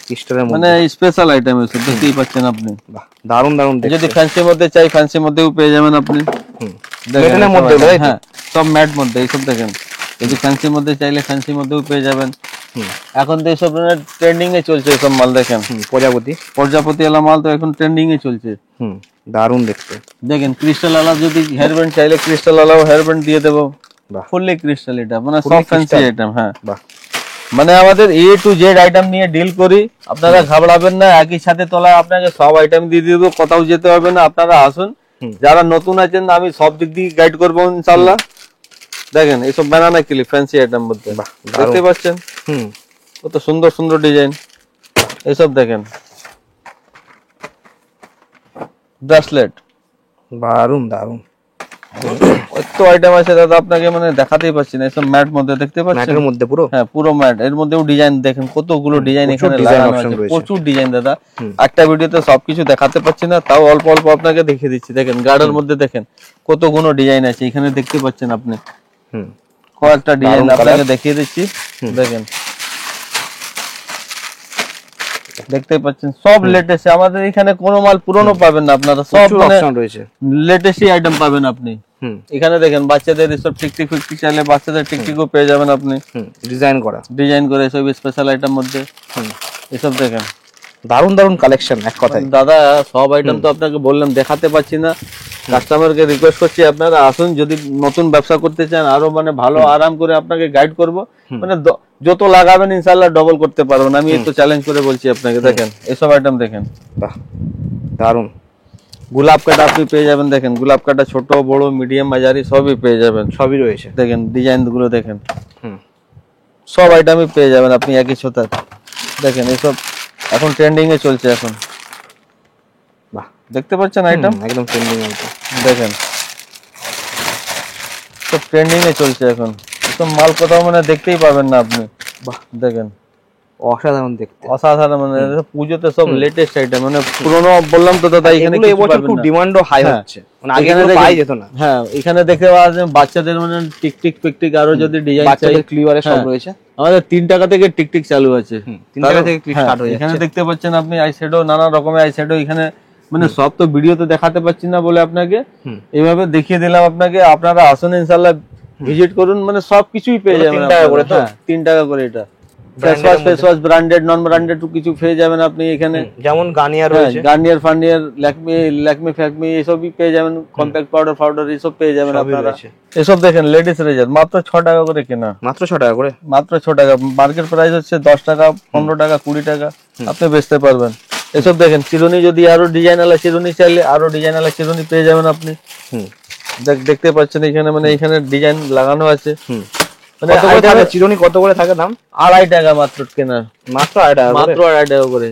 ক্রিস্টালের মানে মধ্যে। স্পেশাল আইটেম এসব দেখতেই পাচ্ছেন আপনি। বাহ দারুণ দারুণ দেখতে। যদি ফ্যান্সি মধ্যে চাই ফ্যান্সি মধ্যেও পেয়ে যাবেন আপনি। দেখেন মেটালের মধ্যে, এইসব, তাই তো? হ্যাঁ সব ম্যাট মধ্যে এইসব দেখেন। যদি ফ্যান্সি মধ্যে চাইলে ফ্যান্সি মধ্যেও পেয়ে যাবেন। এখন তো এইসব ট্রেন্ডিং এ চলছে এইসব মাল। দেখেন প্রজাপতি, প্রজাপতি এলা মাল তো এখন ট্রেন্ডিং এ চলছে। দারুণ দেখতে। দেখেন ক্রিস্টাল আলা, যদি হেয়ার ব্যান্ড চাইলে ক্রিস্টাল আলাও হেয়ার ব্যান্ড দিয়ে দেবো, বাহ ফুললি ক্রিস্টাল। এটা মানে Fully সব ফ্যান্সি crystal? আইটেম। হ্যাঁ বাহ মানে আমাদের A to Z আইটেম নিয়ে ডিল করি, আপনারা ঘাবড়াবেন না। একই সাথে তোলা আপনাকে সব আইটেম দিয়ে দিব, কোথাও যেতে হবে না। আপনারা আসুন, যারা নতুন আছেন আমি সব দিক দিয়ে গাইড করবো ইনশাল্লাহ। দেখেন এইসব বানানা ক্লিপ ফ্যান্সি আইটেম মধ্যে, বাহ, দেখতে পাচ্ছেন কত সুন্দর সুন্দর ডিজাইন। এইসব দেখেন ব্রেসলেট, দারুণ দারুণ। এত আইটেম আছে দাদা, আপনাকে মানে দেখাতেই পাচ্ছি না। এইসব ম্যাট মধ্যে দেখতে পাচ্ছেন, ম্যাটের মধ্যে পুরো। হ্যাঁ পুরো ম্যাট। এর মধ্যেও ডিজাইন দেখেন, কতগুলো ডিজাইন এখানে design লাগানো option আছে, রয়েছে। প্রচুর ডিজাইন দাদা। একটা ভিডিওতে সবকিছু দেখাতে পাচ্ছি না, তাও অল্প অল্প আপনাকে দেখিয়ে দিচ্ছি। দেখেন গার্ডের মধ্যে দেখেন কতগুলো ডিজাইন আছে, এখানে দেখতে পাচ্ছেন আপনি। কয়েকটা ডিজাইন আপনাকে দেখিয়ে দিচ্ছি, দেখেন দেখতে পাচ্ছেন সব লেটেস্ট। আমাদের এখানে কোনো মাল পুরনো পাবেন না আপনারা, সব মানে রয়েছে, লেটেস্টই আইটেম পাবেন আপনি। এখানে দেখেন বাচ্চাদের এসব টিকটিক ফিকটিক চাইলে বাচ্চাদের টিকটিকও পেয়ে যাবেন আপনি, ডিজাইন করা, ডিজাইন করে এসব স্পেশাল আইটেম মধ্যে। এসব দেখেন দারুণ দারুণ কালেকশন। এক কথায় দাদা সব আইটেম তো আপনাকে বললাম, দেখাতে পাচ্ছি না। কাস্টমারকে রিকোয়েস্ট করছি আপনারা আসুন, যদি নতুন ব্যবসা করতে চান আরো মানে ভালো আরাম করে আপনাকে গাইড করব। মানে যত লাগাবেন ইনশাআল্লাহ ডবল করতে পারবেন, আমি এই তো চ্যালেঞ্জ করে বলছি আপনাকে। দেখেন এসব আইটেম দেখেন, বাহ দারুণ। গোলাপ কাটা আপনি পেয়ে যাবেন। দেখেন গোলাপ কাটা ছোট বড় মিডিয়াম মাঝারি সবই পেয়ে যাবেন, সবই রয়েছে। দেখেন ডিজাইন গুলো দেখেন, সব আইটেমই পেয়ে যাবেন আপনি একই ছতায়। দেখেন এসব এখন ট্রেন্ডিং এ চলছে এখন, বাহ দেখতে পাচ্ছেন আইটেম একদম ট্রেন্ডিং আইটেম। দেখেন সব ট্রেন্ডিং এ চলছে এখন, এসব মাল কোথাও মানে দেখতেই পাবেন না আপনি। বাহ দেখেন অসাধারণ দেখতে, অসাধারণ। মানে পুজোতে সব লেটেস্ট আইটেম, মানে পুরনো বললাম তো দাদা। এখানে এগুলো এবছর খুব ডিমান্ডও হাই হচ্ছে, মানে আগে এগুলো পাই যেত না। হ্যাঁ এখানে দেখতে পাওয়া যায় বাচ্চাদের মানে টিকটিক পিকটিক আরো যদি ডিজাইন চাই, বাচ্চাদের ক্লিয়ারে সব রয়েছে। আমাদের 3 টাকা থেকে টিকটিক চালু আছে, 3 টাকা থেকে ক্লিক স্টার্ট হয়ে যাচ্ছে। এখানে দেখতে পাচ্ছেন আপনি আই শ্যাডো, নানা রকমের আই শ্যাডো এখানে, মানে সব তো ভিডিওতে দেখাতে পাচ্ছি না বলে আপনাকে এইভাবে দেখিয়ে দিলাম আপনাকে। আপনারা আসুন ইনশাআল্লাহ, ভিজিট করুন, মানে সবকিছুই পেয়ে যাবেন। 3 টাকা করে তো, 3 টাকা করে। এটা face wash branded non branded কিছু পেয়ে যাবেন আপনি এখানে, যেমন গার্নিয়ার রয়েছে, গার্নিয়ার ফার্নিয়ার, ল্যাকমি ফ্যাকমি এসবই পেয়ে যাবেন, কম্প্যাক্ট পাউডার ফাউডার এসব পেয়ে যাবেন আপনারা। এসব দেখেন লেডিস রেজার মাত্র 6 টাকা করে কেনা, মাত্র 6 টাকা করে, মাত্র 6 টাকা। মার্কেট প্রাইস হচ্ছে 10 টাকা 15 টাকা 20 টাকা, আপনি বেচতে পারবেন। এসব দেখেন চিরুনি, যদি আরো ডিজাইন আলা চিরুনি চাইলে আরো ডিজাইন আলা চিরুনি পেয়ে যাবেন আপনি। দেখতে পাচ্ছেন এখানে, মানে এখানে ডিজাইন লাগানো আছে। মানে চিরুনি কত করে থাকে দাম? 2.5 টাকা মাত্র কেনা, মাত্র 2.5 টাকা, মাত্র 2.5 টাকা করে।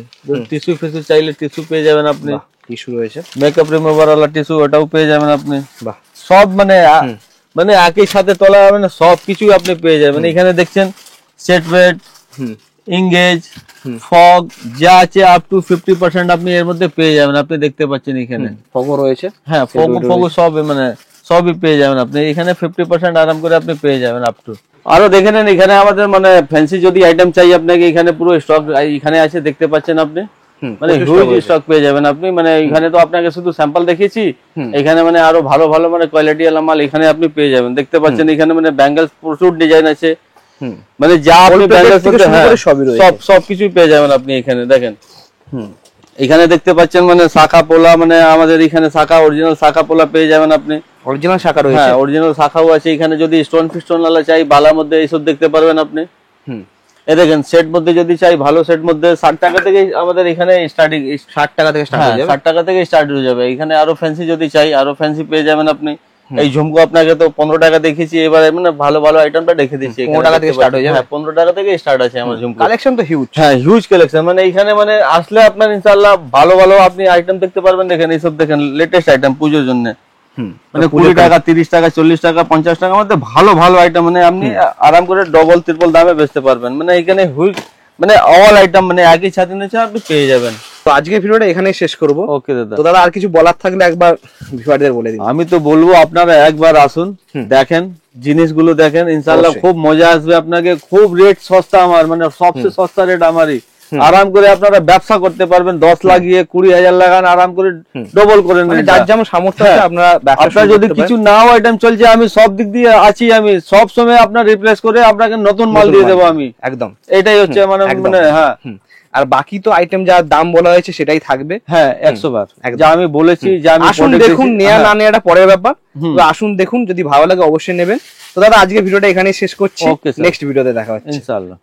টিস্যু ফিস্যু চাইলে টিস্যু পেয়ে যাবেন আপনি, টিস্যু রয়েছে, মেকআপ রিমুভার ওয়ালা টিস্যু ওটাও পেয়ে যাবেন আপনি। বাহ সব মানে মানে একই সাথে তোলা, মানে সবকিছু আপনি পেয়ে যাবেন। এখানে দেখছেন সেট ওয়েট, ইংগেজ, ফগ যা আছে আপ টু 50% আপনি এর মধ্যে পেয়ে যাবেন। আপনি দেখতে পাচ্ছেন এখানে ফগও রয়েছে, হ্যাঁ ফগ সব মানে সবই পেয়ে যাবেন আপনি এখানে। 50% আরাম করে আপনি পেয়ে যাবেন আপ টু। আরো দেখে নেন এখানে আমাদের মানে ফ্যান্সি যদি আইটেম চাই আপনাকে, এখানে পুরো স্টক এখানে আছে, দেখতে পাচ্ছেন আপনি। মানে হিউজ স্টক পেয়ে যাবেন আপনি। মানে এখানে তো আপনাকে শুধু স্যাম্পল দেখিয়েছি, এখানে মানে আরো ভালো ভালো মানে কোয়ালিটি ওয়ালা মাল এখানে আপনি পেয়ে যাবেন। দেখতে পাচ্ছেন এখানে মানে ব্যাঙ্গেলস প্রচুর ডিজাইন আছে, মানে যা আপনি ব্যাঙ্গেলস সব কিছুই পেয়ে যাবেন আপনি এখানে। দেখেন এখানে দেখতে পাচ্ছেন মানে শাখা পোলা, মানে আমাদের এখানে শাখা অরিজিনাল শাখা পোলা পেয়ে যাবেন আপনি। অরিজিনাল শাখা রয়েছে, হ্যাঁ অরিজিনাল শাখাও আছে এখানে। যদি স্টোন ফিস্টোন वाला চাই বালার মধ্যে এইসব দেখতে পারবেন আপনি। এই দেখেন সেট মধ্যে যদি চাই ভালো সেট মধ্যে 60 টাকা থেকে আমাদের এখানে স্টার্টিং, 60 টাকা থেকে স্টার্ট হয়ে যাবে। 60 টাকা থেকে স্টার্ট হয়ে যাবে। এখানে আরো ফ্যান্সি যদি চাই আরো ফ্যান্সি পেয়ে যাবেন আপনি। এই ঝুমকো আপনাকে তো 15 টাকা দেখিয়েছি, এবারে মানে ভালো ভালো আইটেমটা দেখে দিচ্ছি। 15 টাকা থেকে স্টার্ট হয়ে যাবে। হ্যাঁ 15 টাকা থেকে স্টার্ট আছে আমার ঝুমকো। কালেকশন তো হিউজ। হ্যাঁ হিউজ কালেকশন, মানে এখানে মানে আসলে আপনার ইনশাআল্লাহ ভালো ভালো আপনি আইটেম দেখতে পারবেন। দেখেন এইসব দেখেন লেটেস্ট আইটেম পুজোর জন্য, মানে 20 টাকা 30 টাকা 40 টাকা 50 টাকার মধ্যে ভালো ভালো আইটেম, মানে আপনি আরাম করে ডবল ট্রিপল দামে বেচতে পারবেন। মানে এখানে হুইজ মানে অল আইটেম মানে একই ছাদের নিচে আপনি পেয়ে যাবেন। তো আজকের ভিডিওটা এখানেই শেষ করব। ওকে দাদা। তো দাদা আর কিছু বলার থাকলে একবার ভিউয়ারদের বলে দিন। আমি তো বলবো আপনারা একবার আসুন, দেখেন জিনিসগুলো দেখেন, ইনশাআল্লাহ খুব মজা আসবে আপনাকে। খুব রেট সস্তা আমার, মানে সবচেয়ে সস্তা রেট আমারই। আরাম করে আপনারা ব্যবসা করতে পারবেন। 10 লাগিয়ে 20,000 লাগান, আরাম করে ডবল করে নেন। যার যেমন সামর্থ্য আছে আপনারা ব্যবসা আপনার যদি কিছু নাও আইটেম চলছে, আমি সব দিক দিয়ে আছি, আমি সব সময় আপনার রিপ্লেস করে আপনাকে নতুন মাল দিয়ে দেবো আমি। একদম এটাই হচ্ছে মানে মানে হ্যাঁ। আর বাকি তো আইটেম যা দাম বলা হয়েছে সেটাই থাকবে। হ্যাঁ 100 বার যা আমি বলেছি, যা আমি আসুন দেখুন, নেয়া না নেয়াটা পরের ব্যাপার। তো আসুন দেখুন, যদি ভালো লাগে অবশ্যই নেবেন। তো দাদা আজকে ভিডিওটা এখানেই শেষ করছি, নেক্সট ভিডিওতে দেখা হচ্ছে ইনশাআল্লাহ।